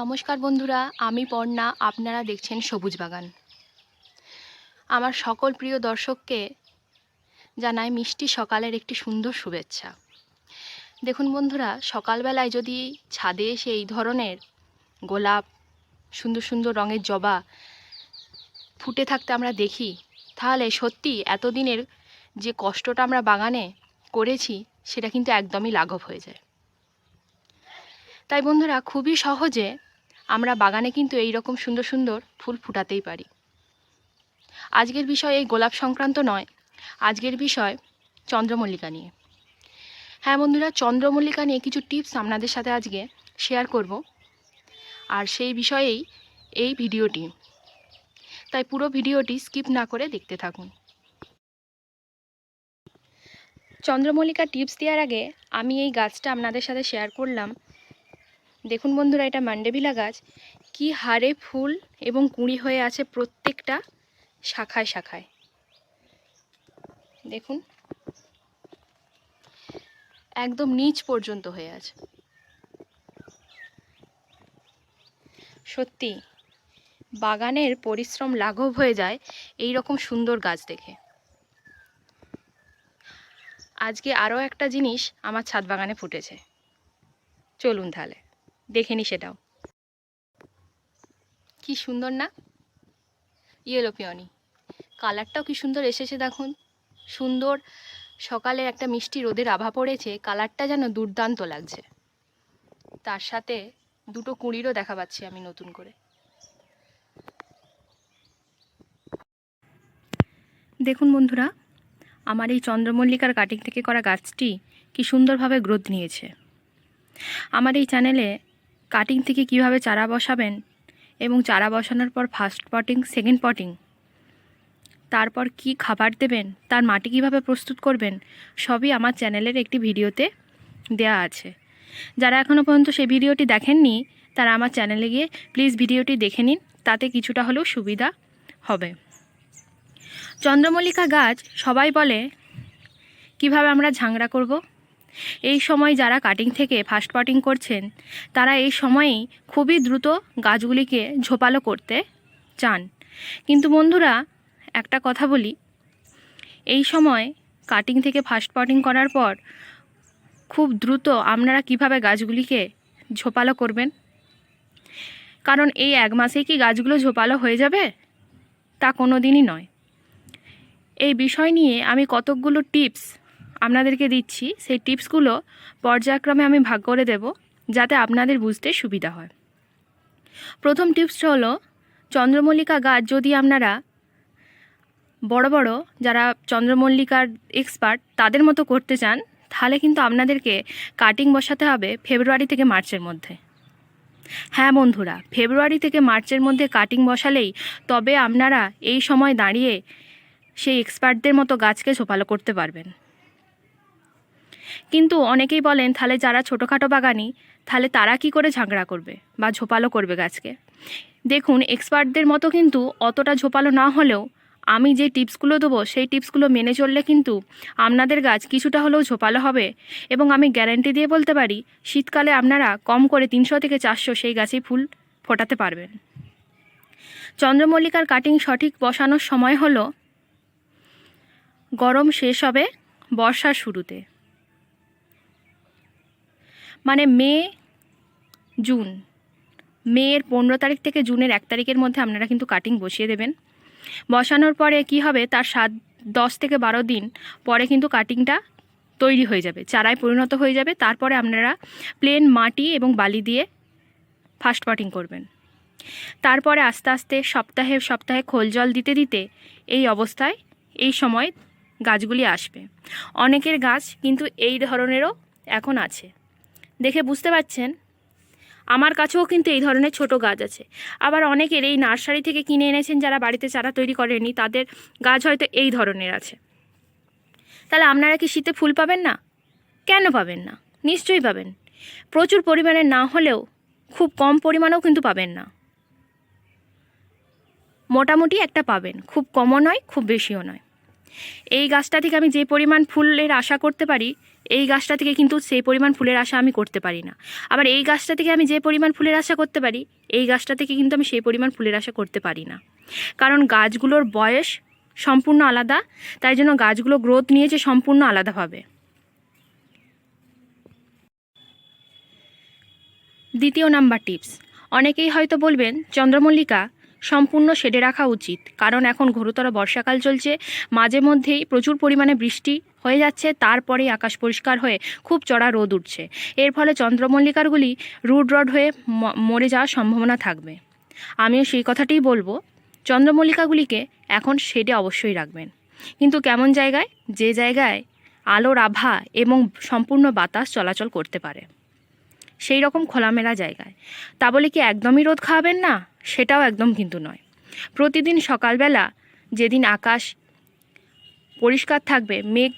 নমস্কার বন্ধুরা, আমি পর্ণা। আপনারা দেখছেন সবুজ বাগান। আমার সকল প্রিয় দর্শককে জানাই মিষ্টি সকালের একটি সুন্দর শুভেচ্ছা। দেখুন বন্ধুরা, সকালবেলায় যদি ছাদে এসে এই ধরনের গোলাপ, সুন্দর সুন্দর রঙের জবা ফুটে থাকতে আমরা দেখি, তাহলে সত্যি এতদিনের যে কষ্টটা আমরা বাগানে করেছি সেটা কিন্তু একদমই লাঘব হয়ে যায়। তাই বন্ধুরা, খুবই সহজে আমরা বাগানে কিন্তু এই রকম সুন্দর সুন্দর ফুল ফুটাতেই পারি। আজকের বিষয় এই গোলাপ সংক্রান্ত নয়, আজকের বিষয় চন্দ্রমল্লিকা নিয়ে। হ্যাঁ বন্ধুরা, চন্দ্রমল্লিকা নিয়ে কিছু টিপস আপনাদের সাথে আজকে শেয়ার করব, আর সেই বিষয়েই এই ভিডিওটি। তাই পুরো ভিডিওটি স্কিপ না করে দেখতে থাকুন। চন্দ্রমল্লিকা টিপস দেওয়ার আগে আমি এই গাছটা আপনাদের সাথে শেয়ার করলাম। দেখুন বন্ধুরা, এটা মান্ডেভিলা গাছ। কি হারে ফুল এবং কুঁড়ি হয়ে আছে প্রত্যেকটা শাখায় শাখায়। দেখুন, একদম নিচ পর্যন্ত হয়ে আছে। সত্যি বাগানের পরিশ্রম লাঘব হয়ে যায় এই রকম সুন্দর গাছ দেখে। আজকে আরও একটা জিনিস আমার ছাদ বাগানে ফুটেছে, চলুন তাহলে দেখে নি সেটাও। কি সুন্দর না, ইয়েলো পিওনি। কালারটাও কি সুন্দর এসেছে দেখুন। সুন্দর সকালে একটা মিষ্টি রোদের আভা পড়েছে, কালারটা যেন দুর্দান্ত লাগছে। তার সাথে দুটো কুঁড়িরও দেখা পাচ্ছি আমি নতুন করে। দেখুন বন্ধুরা, আমার এই চন্দ্রমল্লিকার কাটিং থেকে করা গাছটি কি সুন্দরভাবে গ্রোথ নিয়েছে। আমার এই চ্যানেলে কাটিং থেকে কিভাবে চারা বসাবেন এবং চারা বসানোর পর ফার্স্ট পটিং, সেকেন্ড পটিং, তারপর কি খাবার দেবেন, তার মাটি কিভাবে প্রস্তুত করবেন, সবই আমার চ্যানেলের একটি ভিডিওতে দেয়া আছে। যারা এখনও পর্যন্ত সেই ভিডিওটি দেখেননি তারা আমার চ্যানেলে গিয়ে প্লিজ ভিডিওটি দেখে নিন, তাতে কিছুটা হলেও সুবিধা হবে। চন্দ্রমল্লিকা গাছ সবাই বলে কিভাবে আমরা ঝাংড়া করব। এই সময় যারা কাটিং থেকে ফার্স্ট পটিং করছেন তারা এই সময়েই খুবই দ্রুত গাছগুলিকে ঝোপালো করতে চান। কিন্তু বন্ধুরা, একটা কথা বলি, এই সময় কাটিং থেকে ফার্স্ট পটিং করার পর খুব দ্রুত আপনারা কিভাবে গাছগুলিকে ঝোপালো করবেন, কারণ এই এক মাসেই কি গাছগুলো ঝোপালো হয়ে যাবে? তা কোনো দিনই নয়। এই বিষয় নিয়ে আমি কতকগুলো টিপস আপনাদেরকে দিচ্ছি, সেই টিপসগুলো পর্যায়ক্রমে আমি ভাগ করে দেব যাতে আপনাদের বুঝতে সুবিধা হয়। প্রথম টিপসটা হলো, চন্দ্রমল্লিকা গাছ যদি আপনারা বড় বড় যারা চন্দ্রমল্লিকার এক্সপার্ট তাদের মতো করতে চান, তাহলে কিন্তু আপনাদেরকে কাটিং বসাতে হবে ফেব্রুয়ারি থেকে মার্চের মধ্যে। হ্যাঁ বন্ধুরা, ফেব্রুয়ারি থেকে মার্চের মধ্যে কাটিং বসালেই তবে আপনারা এই সময় দাঁড়িয়ে সেই এক্সপার্টদের মতো গাছকে ঝোপালো করতে পারবেন। কিন্তু অনেকেই বলেন, তাহলে যারা ছোটোখাটো বাগানি তাহলে তারা কি করে ঝাঁকড়া করবে বা ঝোপালো করবে গাছকে। দেখুন, এক্সপার্টদের মতো কিন্তু অতটা ঝোপালো না হলেও আমি যে টিপসগুলো দেবো সেই টিপসগুলো মেনে চললে কিন্তু আপনাদের গাছ কিছুটা হলেও ঝোপালো হবে, এবং আমি গ্যারান্টি দিয়ে বলতে পারি শীতকালে আপনারা কম করে 300 থেকে 400 সেই গাছেই ফুল ফোটাতে পারবেন। চন্দ্রমল্লিকার কাটিং সঠিক বসানোর সময় হলো গরম শেষ হবে বর্ষার শুরুতে, মানে জুন মের 15 তারিখ থেকে জুনের 1 তারিখের মধ্যে আপনারা কিন্তু কাটিং বসিয়ে দেবেন। বসানোর পরে কি হবে, তার 10 থেকে 12 দিন পরে কিন্তু কাটিংটা তৈরি হয়ে যাবে, চারায় পরিণত হয়ে যাবে। তারপরে আপনারা প্লেন মাটি এবং বালি দিয়ে ফার্স্ট পটিং করবেন। তারপরে আস্তে আস্তে সপ্তাহে সপ্তাহে খোল জল দিতে দিতে এই অবস্থায় এই সময় গাছগুলি আসবে। অনেকের গাছ কিন্তু এই ধরনেরও এখন আছে, দেখে বুঝতে পারছেন। আমার কাছেও কিন্তু এই ধরনের ছোট গাছ আছে। আবার অনেকের এই নার্সারি থেকে কিনে এনেছেন যারা বাড়িতে চারা তৈরি করেনি, তাদের গাছ হয়তো এই ধরনের আছে। তাহলে আপনারা কি শীতে ফুল পাবেন না? কেন পাবেন না? নিশ্চয়ই পাবেন। প্রচুর পরিমাণে না হলেও খুব কম পরিমাণেও কিন্তু পাবেন না, মোটামুটি একটা পাবেন, খুব কমও নয় খুব বেশিও নয়। এই গাছটা থেকে আমি যে পরিমাণ ফুলের আশা করতে পারি এই গাছটা থেকে কিন্তু সেই পরিমাণ ফুলের আশা আমি করতে পারি না। আবার এই গাছটা থেকে আমি যে পরিমাণ ফুলের আশা করতে পারি, এই গাছটা থেকে কিন্তু আমি সেই পরিমাণ ফুলের আশা করতে পারি না। কারণ গাছগুলোর বয়স সম্পূর্ণ আলাদা, তাই জন্য গাছগুলো গ্রোথ নিয়েছে সম্পূর্ণ আলাদাভাবে। দ্বিতীয় নাম্বার টিপস, অনেকেই হয়তো বলবেন চন্দ্রমল্লিকা সম্পূর্ণ শেডে রাখা উচিত, কারণ এখন ঘোরতর বর্ষাকাল চলছে, মাঝে মধ্যেই প্রচুর পরিমাণে বৃষ্টি হয়ে যাচ্ছে, তারপরেই আকাশ পরিষ্কার হয়ে খুব চড়া রোদ উঠছে। এর ফলে চন্দ্রমল্লিকারগুলি রুট রড হয়ে মরে যাওয়ার সম্ভাবনা থাকবে। আমিও সেই কথাটিই বলবো, চন্দ্রমল্লিকাগুলিকে এখন শেডে অবশ্যই রাখবেন, কিন্তু কেমন জায়গায়? যে জায়গায় আলোর আভা এবং সম্পূর্ণ বাতাস চলাচল করতে পারে, সেই রকম খোলামেলা জায়গায়। তা বলে কি একদমই রোদ খাওয়াবেন না? সেটাও একদম কিন্তু নয়। প্রতিদিন সকালবেলা যেদিন আকাশ পরিষ্কার থাকবে, মেঘ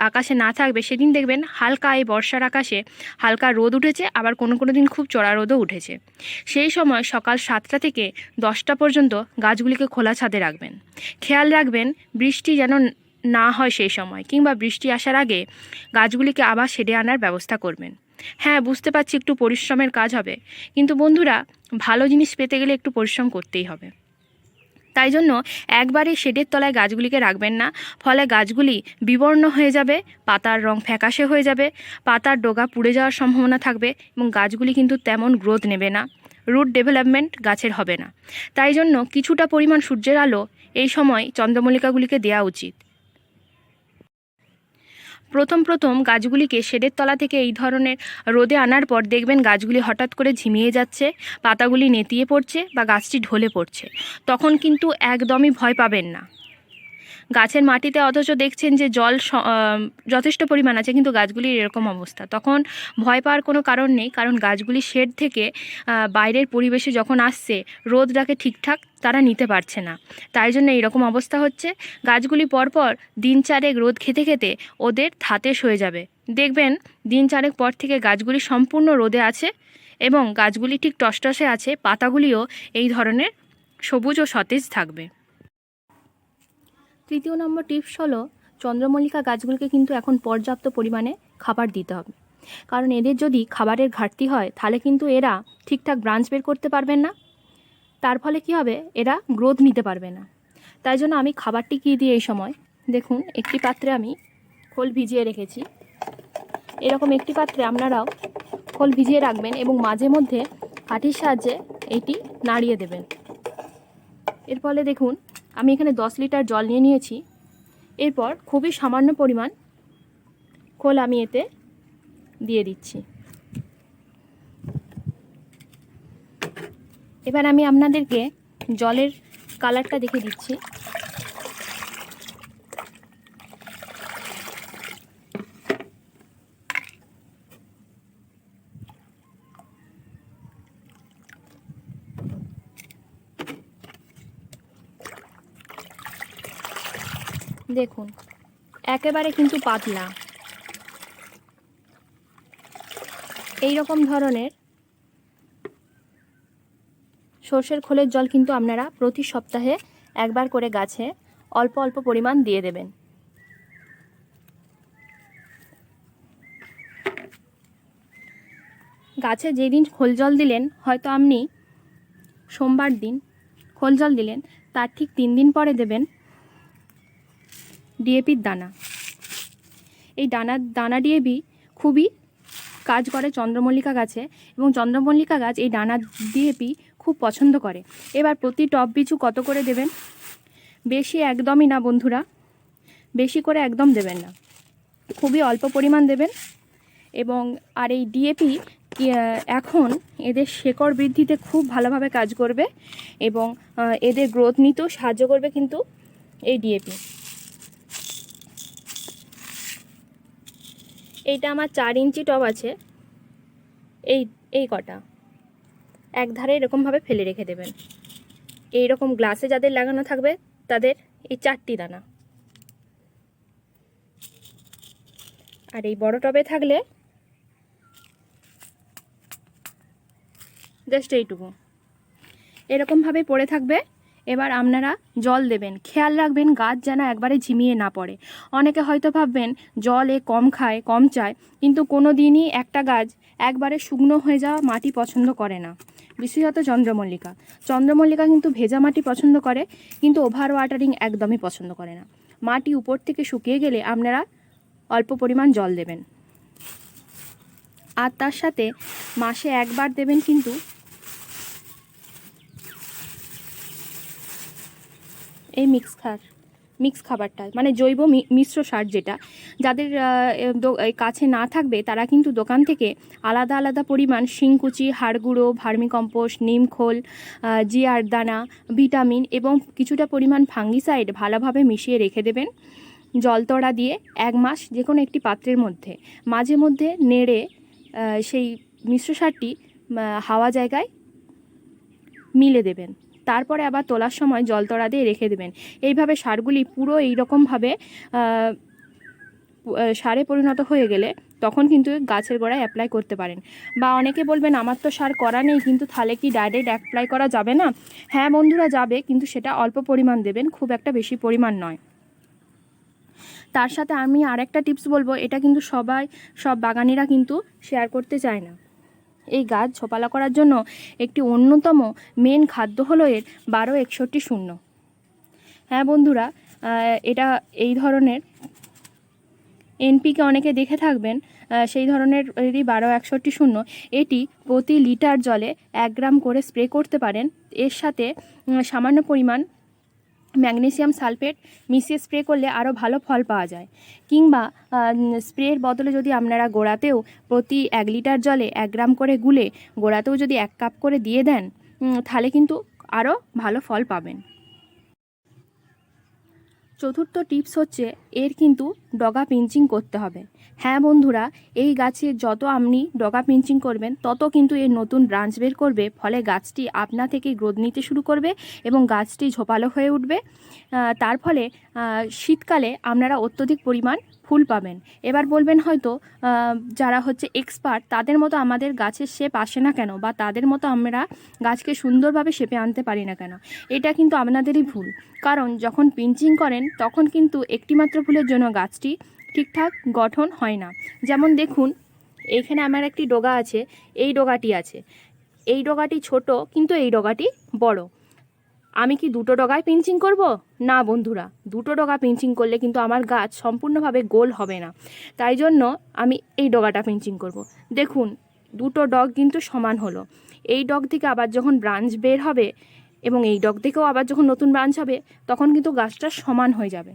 আকাশে না থাকবে, সেদিন দেখবেন হালকা এই বর্ষার আকাশে হালকা রোদ উঠেছে, আবার কোনো কোনো দিন খুব চড়া রোদও উঠেছে। সেই সময় সকাল 7টা থেকে 10টা পর্যন্ত গাছগুলিকে খোলা ছাদে রাখবেন। খেয়াল রাখবেন বৃষ্টি যেন না হয় সেই সময়, কিংবা বৃষ্টি আসার আগে গাছগুলিকে আবার শেডে আনার ব্যবস্থা করবেন। হ্যাঁ, বুঝতে পারছি একটু পরিশ্রমের কাজ হবে, কিন্তু বন্ধুরা, ভালো জিনিস পেতে গেলে একটু পরিশ্রম করতেই হবে। তাই জন্য একবারে শেডের তলায় গাছগুলিকে রাখবেন না, ফলে গাছগুলি বিবর্ণ হয়ে যাবে, পাতার রং ফ্যাকাশে হয়ে যাবে, পাতার ডগা পুড়ে যাওয়ার সম্ভাবনা থাকবে, এবং গাছগুলি কিন্তু তেমন গ্রোথ নেবে না, রুট ডেভেলপমেন্ট গাছের হবে না। তাই জন্য কিছুটা পরিমাণ সূর্যের আলো এই সময় চন্দ্রমল্লিকাগুলিকে দেওয়া উচিত। প্রথম গাছগুলিকে শেডের তলা থেকে এই ধরনের রোদে আনার পর দেখবেন গাছগুলি হঠাৎ করে ঝিমিয়ে যাচ্ছে, পাতাগুলি নেতিয়ে পড়ছে বা গাছটি ঢলে পড়ছে। তখন কিন্তু একদমই ভয় পাবেন না। গাছের মাটিতে অথচ দেখছেন যে জল যথেষ্ট পরিমাণ আছে, কিন্তু গাছগুলির এরকম অবস্থা, তখন ভয় পাওয়ার কোনো কারণ নেই। কারণ গাছগুলি শেড থেকে বাইরের পরিবেশে যখন আসছে, রোদটাকে ঠিকঠাক তারা নিতে পারছে না, তাই জন্য এইরকম অবস্থা হচ্ছে। গাছগুলি পরপর দিন 4 রোদ খেতে খেতে ওদের ধাতেশ হয়ে যাবে। দেখবেন দিন 4 পর থেকে গাছগুলি সম্পূর্ণ রোদে আছে এবং গাছগুলি ঠিক টসটসে আছে, পাতাগুলিও এই ধরনের সবুজ ও সতেজ থাকবে। তৃতীয় নম্বর টিপস হলো, চন্দ্রমল্লিকা গাছগুলিকে কিন্তু এখন পর্যাপ্ত পরিমাণে খাবার দিতে হবে। কারণ এদের যদি খাবারের ঘাটতি হয়, তাহলে কিন্তু এরা ঠিকঠাক ব্রাঞ্চ বের করতে পারবেন না, তার ফলে কি হবে, এরা গ্রোথ নিতে পারবে না। তাই জন্য আমি খাবারটি কী দিই এই সময়, দেখুন একটি পাত্রে আমি খোল ভিজিয়ে রেখেছি। এরকম একটি পাত্রে আপনারাও খোল ভিজিয়ে রাখবেন এবং মাঝে মধ্যে কাঠির সাহায্যে এটি নাড়িয়ে দেবেন। এর ফলে দেখুন আমি এখানে 10 লিটার জল নিয়ে নিয়েছি। এরপর খুবই সামান্য পরিমাণ খোল আমি এতে দিয়ে দিচ্ছি। এবার আমি আপনাদেরকে জলের কালারটা দেখে দিচ্ছি। দেখুন একেবারে কিন্তু পাতলা। এই রকম ধরনের সর্ষের খোলের জল কিন্তু আপনারা প্রতি সপ্তাহে একবার করে গাছে অল্প অল্প পরিমাণ দিয়ে দেবেন। গাছে যেদিন খোল জল দিলেন, হয়তো আপনি সোমবার দিন খোল জল দিলেন, তার ঠিক 3 দিন পরে দেবেন ডিএপির দানা। এই দানা ডিএপি খুবই কাজ করে চন্দ্রমল্লিকা গাছে, এবং চন্দ্রমল্লিকা গাছ এই দানা ডিএপি খুব পছন্দ করে। এবার প্রতি টব পিছু কত করে দেবেন? বেশি একদমই না বন্ধুরা, বেশি করে একদম দেবেন না, খুবই অল্প পরিমাণ দেবেন। এবং আর এই ডিএপি এখন এদের শেকড় বৃদ্ধিতে খুব ভালোভাবে কাজ করবে এবং এদের গ্রোথ নিতেও সাহায্য করবে কিন্তু এই ডিএপি। এইটা আমার 4 ইঞ্চি টব আছে, এই কটা এক ধারে এরকমভাবে ফেলে রেখে দেবেন। এই রকম গ্লাসে যাদের লাগানো থাকবে তাদের এই 4টি দানা, আর এই বড় টবে থাকলে জাস্ট এইটুকু এরকমভাবে পড়ে থাকবে এবার আপনারা জল দেবেন, খেয়াল রাখবেন গাছ যেন একবারে ঝিমিয়ে না পড়ে। অনেকে হয়তো ভাববেন জল কম খায়, কম চায়, কিন্তু কোনো দিনই একটা গাছ একবারে শুকনো হয়ে যাওয়া মাটি পছন্দ করে না। বিশেষত চন্দ্রমল্লিকা কিন্তু ভেজা মাটি পছন্দ করে, কিন্তু ওভার ওয়াটারিং একদমই পছন্দ করে না। মাটি উপর থেকে শুকিয়ে গেলে আপনারা অল্প পরিমাণ জল দেবেন, আর তার সাথে মাসে একবার দেবেন কিন্তু এই মিক্স খাবারটা, মানে জৈব মিশ্র সার, যেটা যাদের কাছে না থাকবে তারা কিন্তু দোকান থেকে আলাদা আলাদা পরিমাণ শিংকুচি, হাড়গুঁড়ো, ভার্মিকম্পোস্ট, নিমখোল, জিয়ার দানা, ভিটামিন এবং কিছুটা পরিমাণ ফাঙ্গিসাইড ভালোভাবে মিশিয়ে রেখে দেবেন জলতড়া দিয়ে 1 মাস যে কোনো একটি পাত্রের মধ্যে। মাঝে মধ্যে নেড়ে সেই মিশ্র সারটি হাওয়া জায়গায় মিলে দেবেন। তারপরে আবার তোলার সময় জলতড়া দিয়ে রেখে দেবেন। এইভাবে সারগুলি পুরো এইরকমভাবে সারে পরিণত হয়ে গেলে তখন কিন্তু গাছের গোড়ায় অ্যাপ্লাই করতে পারেন। বা অনেকে বলবেন আমার তো সার করা নেই, কিন্তু তাহলে কি ডাইরেক্ট অ্যাপ্লাই করা যাবে না? হ্যাঁ বন্ধুরা, যাবে, কিন্তু সেটা অল্প পরিমাণ দেবেন, খুব একটা বেশি পরিমাণ নয়। তার সাথে আমি আরেকটা টিপস বলবো, এটা কিন্তু সব বাগানিরা কিন্তু শেয়ার করতে চায় না। এই গাছ ঝোপালা করার জন্য একটি অন্যতম মেন খাদ্য হলো এর 12-61-0। হ্যাঁ বন্ধুরা, এটা এই ধরনের এনপিকে অনেকে দেখে থাকবেন, সেই ধরনের 12-61-0 এটি প্রতি লিটার জলে 1 গ্রাম করে স্প্রে করতে পারেন। এর সাথে সামান্য পরিমাণ ম্যাগনেসিয়াম সালফেট মিশিয়ে স্প্রে করলে আরও ভালো ফল পাওয়া যায়। কিংবা স্প্রের বদলে যদি আপনারা গোড়াতেও প্রতি 1 লিটার জলে 1 গ্রাম করে গুলে গোড়াতেও যদি 1 কাপ করে দিয়ে দেন, তাহলে কিন্তু আরও ভালো ফল পাবেন। চতুর্থ টিপস হচ্ছে এর কিন্তু ডগা পিঞ্চিং করতে হবে। হ্যাঁ বন্ধুরা, এই গাছে যত আপনি ডগা পিঞ্চিং করবেন তত কিন্তু এর নতুন ব্রাঞ্চ বের করবে, ফলে গাছটি আপনা থেকেই গ্রোথ নিতে শুরু করবে এবং গাছটি ঝোপালো হয়ে উঠবে। তার ফলে শীতকালে আপনারা অত্যধিক পরিমাণ ফুল পাবেন। এবার বলবেন হয়তো যারা হচ্ছে এক্সপার্ট তাদের মতো আমাদের গাছের শেপ আসে না কেন, বা তাদের মতো আমরা গাছকে সুন্দরভাবে শেপে আনতে পারি না কেন? এটা কিন্তু আপনাদেরই ভুল। কারণ যখন পিঞ্চিং করেন তখন কিন্তু একটিমাত্র ফুলের জন্য গাছটি ঠিকঠাক গঠন হয় না। যেমন দেখুন, এখানে আমার একটি ডগা আছে, এই ডগাটি আছে, এই ডগাটি ছোট কিন্তু এই ডগাটি বড়। আমি কি দুটো ডগায় পিঞ্চিং করব? না বন্ধুরা, দুটো ডগা পিঞ্চিং করলে কিন্তু আমার গাছ সম্পূর্ণভাবে গোল হবে না। তাই জন্য আমি এই ডগাটা পিঞ্চিং করব। দেখুন, দুটো ডগ কিন্তু সমান হলো। এই ডগ থেকে আবার যখন ব্রাঞ্চ বের হবে এবং এই ডগ থেকেও আবার যখন নতুন ব্রাঞ্চ হবে, তখন কিন্তু গাছটা সমান হয়ে যাবে।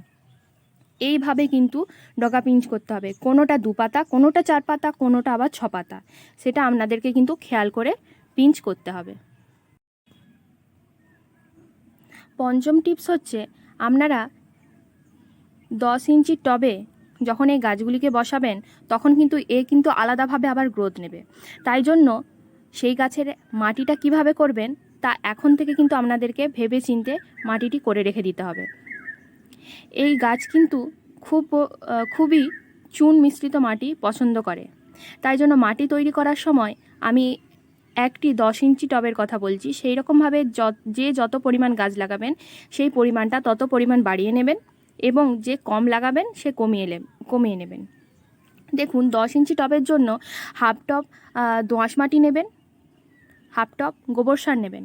এইভাবে কিন্তু ডগা পিঞ্চ করতে হবে। কোনোটা 2 পাতা, কোনোটা 4 পাতা, কোনোটা আবার 6 পাতা, সেটা আপনাদেরকে কিন্তু খেয়াল করে পিঞ্চ করতে হবে। পঞ্চম টিপস হচ্ছে, আপনারা 10 ইঞ্চির টবে যখন এই গাছগুলিকে বসাবেন তখন কিন্তু আলাদাভাবে আবার গ্রোথ নেবে। তাই জন্য সেই গাছের মাটিটা কিভাবে করবেন তা এখন থেকে কিন্তু আপনাদেরকে ভেবে চিন্তে মাটিটি করে রেখে দিতে হবে। এই গাছ কিন্তু খুবই চুন মিশ্রিত মাটি পছন্দ করে। তাই জন্য মাটি তৈরি করার সময় আমি একটি 10 ইঞ্চি টবের কথা বলছি, সেই রকমভাবে যত পরিমাণ গাছ লাগাবেন সেই পরিমাণটা তত পরিমাণ বাড়িয়ে নেবেন, এবং যে কম লাগাবেন সে কমিয়ে নেবেন। দেখুন, 10 ইঞ্চি টবের জন্য হাফ টব দোআঁশ মাটি নেবেন, হাফ টব গোবর সার নেবেন,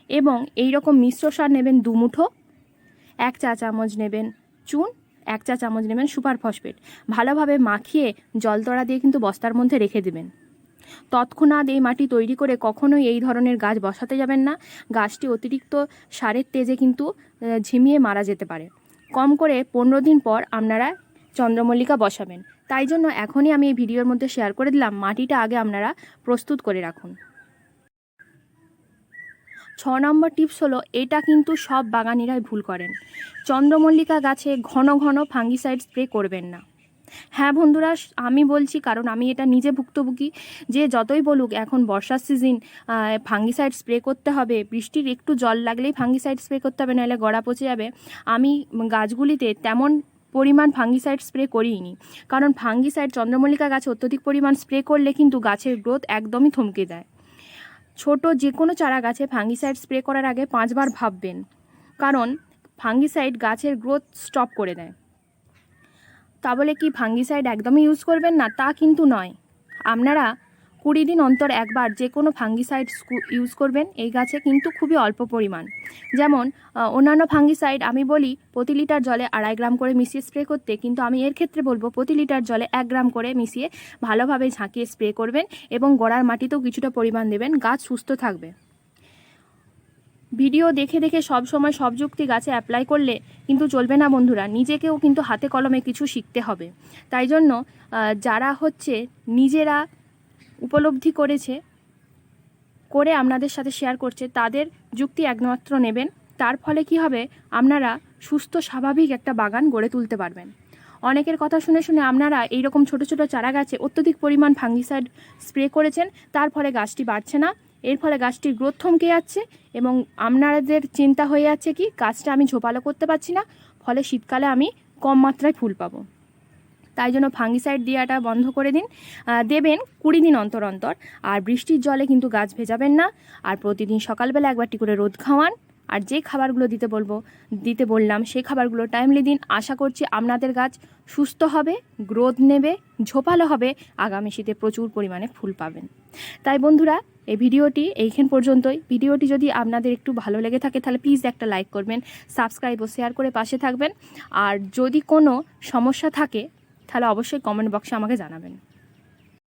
এবং এই রকম মিশ্র সার নেবেন 2 মুঠো। 1 চা চামচ নেবেন চুন, 1 চা চামচ নেবেন সুপার ফসফেট। ভালোভাবে মাখিয়ে জলতড়া দিয়ে কিন্তু বস্তার মধ্যে রেখে দেবেন। তৎক্ষণাৎ এই মাটি তৈরি করে কখনোই এই ধরনের গাছ বসাতে যাবেন না। গাছটি অতিরিক্ত সারের তেজে কিন্তু ঝিমিয়ে মারা যেতে পারে। কম করে 15 দিন পর আপনারা চন্দ্রমল্লিকা বসাবেন। তাই জন্য এখনই আমি এই ভিডিওর মধ্যে শেয়ার করে দিলাম, মাটিটা আগে আপনারা প্রস্তুত করে রাখুন। 6 নম্বর টিপস হলো, এটা কিন্তু সব বাগানিরাই ভুল করেন। চন্দ্রমল্লিকা গাছে ঘন ঘন ফাঙ্গিসাইড স্প্রে করবেন না। হ্যাঁ বন্ধুরা, আমি বলছি কারণ আমি এটা নিজে ভুক্তভোগী। যে যতই বলুক এখন বর্ষার সিজন, ফাঙ্গিসাইড স্প্রে করতে হবে, বৃষ্টির একটু জল লাগলেই ফাঙ্গিসাইড স্প্রে করতে হবে, নাহলে গোড়া পচে যাবে। আমি গাছগুলিতে তেমন পরিমাণ ফাঙ্গিসাইড স্প্রে করিনি, কারণ ফাঙ্গিসাইড চন্দ্রমল্লিকা গাছে অত্যধিক পরিমাণ স্প্রে করলে কিন্তু গাছের গ্রোথ একদমই থমকে দেয়। ছোট যে কোনো চারা গাছে ফাঙ্গিসাইড স্প্রে করার আগে 5 বার ভাববেন কারণ ফাঙ্গিসাইড গাছের গ্রোথ স্টপ করে দেয়। তা বলে কি ফাঙ্গিসাইড একদমই ইউজ করবেন না তা কিন্তু নয়। আপনারা 20 দিন অন্তর একবার যে কোনো ফাঙ্গিসাইড ইউজ করবেন এই গাছে, কিন্তু খুবই অল্প পরিমাণ। যেমন অন্যান্য ফাঙ্গিসাইড আমি বলি প্রতি লিটার জলে 2.5 গ্রাম করে মিশিয়ে স্প্রে করতে, কিন্তু আমি এর ক্ষেত্রে বলবো প্রতি লিটার জলে 1 গ্রাম করে মিশিয়ে ভালোভাবে ঝাঁকিয়ে স্প্রে করবেন এবং গোড়ার মাটিতেও কিছুটা পরিমাণ দেবেন, গাছ সুস্থ থাকবে। ভিডিও দেখে দেখে সব সময় সব যুক্তি গাছে অ্যাপ্লাই করলে কিন্তু চলবে না বন্ধুরা, নিজেকেও কিন্তু হাতে কলমে কিছু শিখতে হবে। তাই জন্য যারা নিজেরা উপলব্ধি করেছে করে আপনাদের সাথে শেয়ার করছে তাদের যুক্তি একমাত্র নেবেন। তার ফলে কি হবে, আপনারা সুস্থ স্বাভাবিক একটা বাগান গড়ে তুলতে পারবেন। অনেকের কথা শুনে শুনে আপনারা এইরকম ছোট ছোট চারা গাছে অত্যধিক পরিমাণ ফাঙ্গিসাইড স্প্রে করেছেন, তার ফলে গাছটি বাড়ছে না, এর ফলে গাছটির গ্রোথ থমকে যাচ্ছে এবং আপনাদের চিন্তা হয়ে যাচ্ছে কি গাছটা আমি ঝোপালো করতে পারছি না, ফলে শীতকালে আমি কম মাত্রায় ফুল পাবো। তাই জন্য ফাঙ্গিসাইড দেওয়াটা বন্ধ করে দেবেন 20 দিন অন্তর অন্তর। আর বৃষ্টির জলে কিন্তু গাছ ভেজাবেন না। আর প্রতিদিন সকালবেলা একবারটি করে রোদ খাওয়ান। আর যে খাবারগুলো দিতে বললাম সেই খাবারগুলো টাইমলি দিন। আশা করছি আপনাদের গাছ সুস্থ হবে, গ্রোথ নেবে, ঝোপালো হবে, আগামী শীতে প্রচুর পরিমাণে ফুল পাবেন। তাই বন্ধুরা এই ভিডিওটি এইখান পর্যন্তই। ভিডিওটি যদি আপনাদের একটু ভালো লেগে থাকে তাহলে প্লিজ একটা লাইক করবেন, সাবস্ক্রাইব ও শেয়ার করে পাশে থাকবেন। আর যদি কোনো সমস্যা থাকে তাহলে অবশ্যই কমেন্ট বক্সে আমাকে জানাবেন।